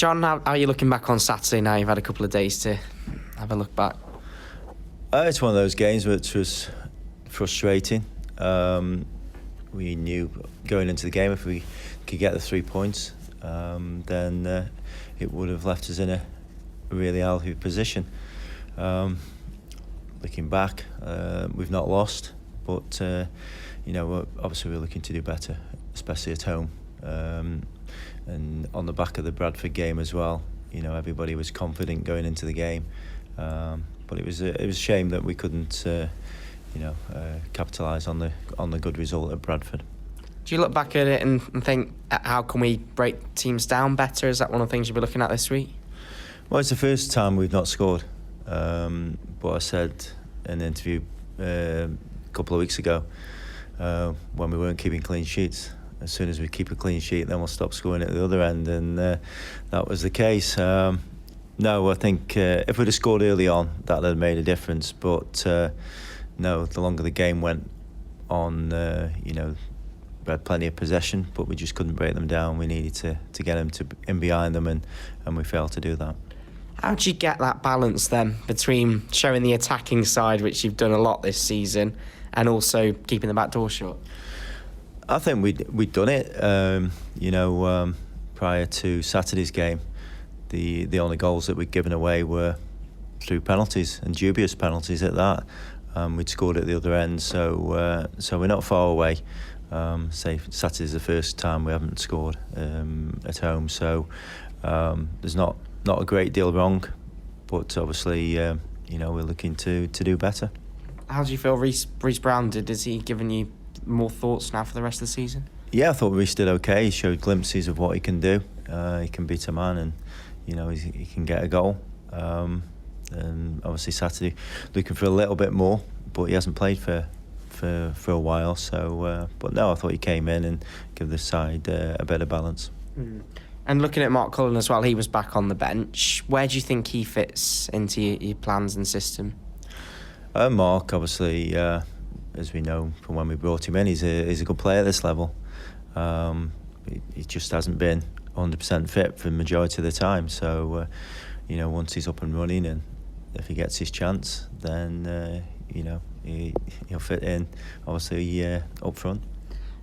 John, how are you looking back on Saturday now? You've had a couple of days to have a look back. It's one of those games which was frustrating. We knew going into the game if we could get the 3 points, then it would have left us in a really healthy position. Looking back, we've not lost, but obviously we're looking to do better, especially at home. And on the back of the Bradford game as well, everybody was confident going into the game, but it was a shame that we couldn't capitalise on the good result at Bradford. Do you look back at it and think, how can we break teams down better? Is that one of the things you'll be looking at this week? Well, it's the first time we've not scored, but I said in an interview a couple of weeks ago when we weren't keeping clean sheets, as soon as we keep a clean sheet, then we'll stop scoring at the other end, and that was the case. No, I think if we'd have scored early on, that would have made a difference. But no, the longer the game went on, we had plenty of possession, but we just couldn't break them down. We needed to get them in behind them, and we failed to do that. How do you get that balance then between showing the attacking side, which you've done a lot this season, and also keeping the back door shut? I think we'd done it. Prior to Saturday's game, the only goals that we'd given away were through penalties, and dubious penalties at that. We'd scored at the other end, so we're not far away. Say Saturday's the first time we haven't scored at home, so there's not a great deal wrong, but obviously we're looking to do better. How do you feel Reece Brown did? Is he giving you more thoughts now for the rest of the season? Yeah, I thought Reece did okay. He showed glimpses of what he can do. He can beat a man, and he can get a goal. And obviously Saturday looking for a little bit more, but he hasn't played for a while. So, but no, I thought he came in and gave the side a better balance. And looking at Mark Cullen as well, he was back on the bench. Where do you think he fits into your plans and system? Mark, obviously, as we know from when we brought him in, he's a good player at this level. He just hasn't been 100% fit for the majority of the time. So, once he's up and running, and if he gets his chance, then he'll fit in, obviously, up front.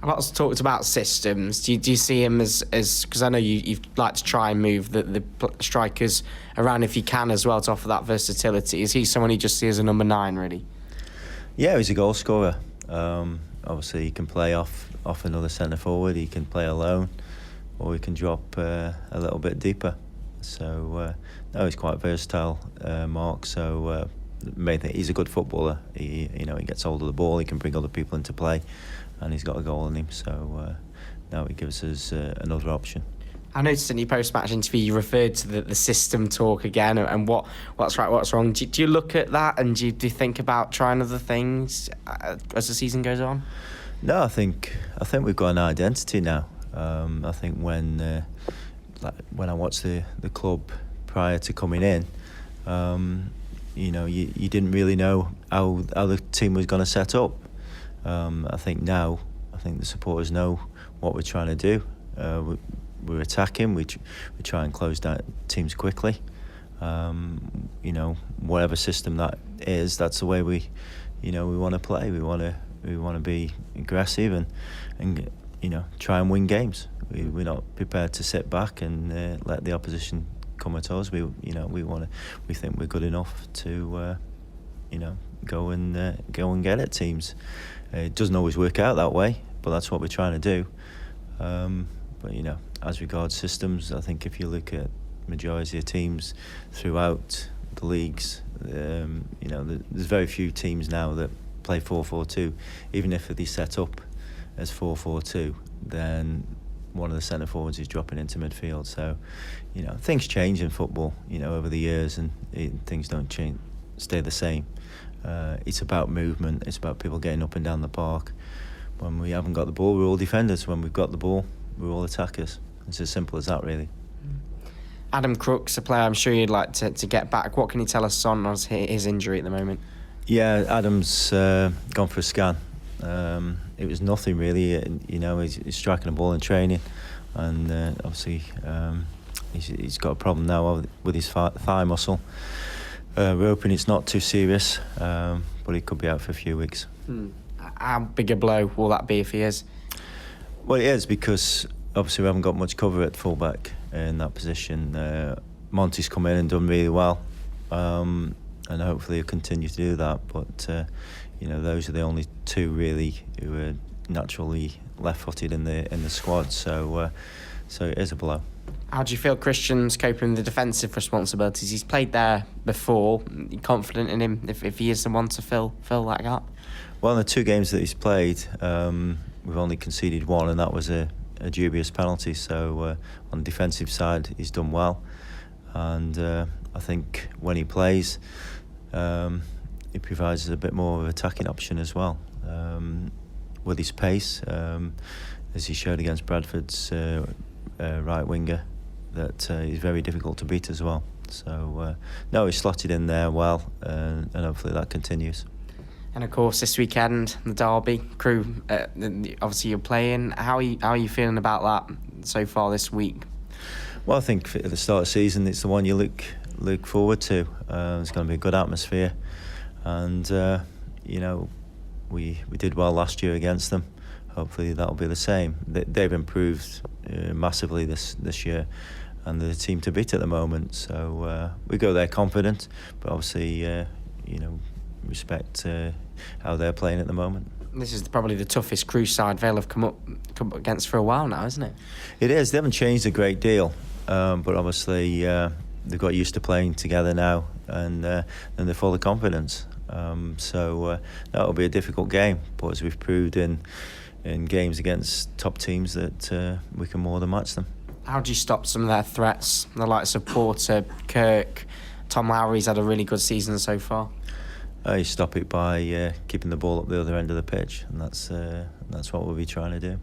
A lot's talked about systems. Do you see him as because I know you'd like to try and move the strikers around if you can as well to offer that versatility. Is he someone you just see as a number 9, really? Yeah, he's a goal scorer. Obviously, he can play off another centre forward. He can play alone, or he can drop a little bit deeper. So no, he's quite versatile, Mark. So the main thing, he's a good footballer. He gets hold of the ball. He can bring other people into play, and he's got a goal in him. So now it gives us another option. I noticed in your post-match interview you referred to the system talk again and what's right, what's wrong. Do you look at that, and do you think about trying other things as the season goes on? No, I think we've got an identity now. I think when I watched the club prior to coming in, you didn't really know how the team was going to set up. I think now, the supporters know what we're trying to do. We're attacking. We try and close down teams quickly. Whatever system that is, that's the way we want to play. We want to be aggressive and try and win games. We're not prepared to sit back and let the opposition come at us. We think we're good enough to go and get at teams. It doesn't always work out that way, but that's what we're trying to do. But as regards systems, I think if you look at majority of teams throughout the leagues, there's very few teams now that play 4-4-2. Even if they set up as 4-4-2, then one of the centre forwards is dropping into midfield. So, things change in football, over the years, and things don't stay the same. It's about movement. It's about people getting up and down the park. When we haven't got the ball, we're all defenders. When we've got the ball, we're all attackers. It's as simple as that, really. Adam Crooks, a player I'm sure you'd like to get back. What can you tell us on his injury at the moment? Yeah, Adam's gone for a scan. It was nothing really. He's striking a ball in training, and obviously he's got a problem now with his thigh muscle. We're hoping it's not too serious, but he could be out for a few weeks. How big a blow will that be if he is? Well, it is, because obviously we haven't got much cover at fullback in that position. Monty's come in and done really well, and hopefully he'll continue to do that. But those are the only two really who are naturally left-footed in the squad. So it is a blow. How do you feel Christian's coping with the defensive responsibilities? He's played there before. Are you confident in him if he is the one to fill that gap? Well, in the 2 games that he's played, we've only conceded 1, and that was a dubious penalty. So on the defensive side, he's done well, and I think when he plays, he provides a bit more of an attacking option as well, with his pace, as he showed against Bradford's right winger, that he's very difficult to beat as well. So no, he's slotted in there well, and hopefully that continues. And of course, this weekend, the Derby Crew, obviously you're playing. How are you feeling about that so far this week? Well, I think at the start of the season, it's the one you look forward to. It's going to be a good atmosphere, and we did well last year against them. Hopefully that'll be the same. They've improved massively this year, and they're the team to beat at the moment. So we go there confident, but obviously respect how they're playing at the moment. This is probably the toughest Crew side Vale have come up against for a while now, isn't it? It is. They haven't changed a great deal, but obviously they've got used to playing together now, and they're full of confidence. So that'll be a difficult game, but as we've proved in games against top teams, that we can more than match them. How do you stop some of their threats? The likes of Porter, Kirk, Tom Lowry's had a really good season so far. You stop it by keeping the ball up the other end of the pitch, and that's what we'll be trying to do.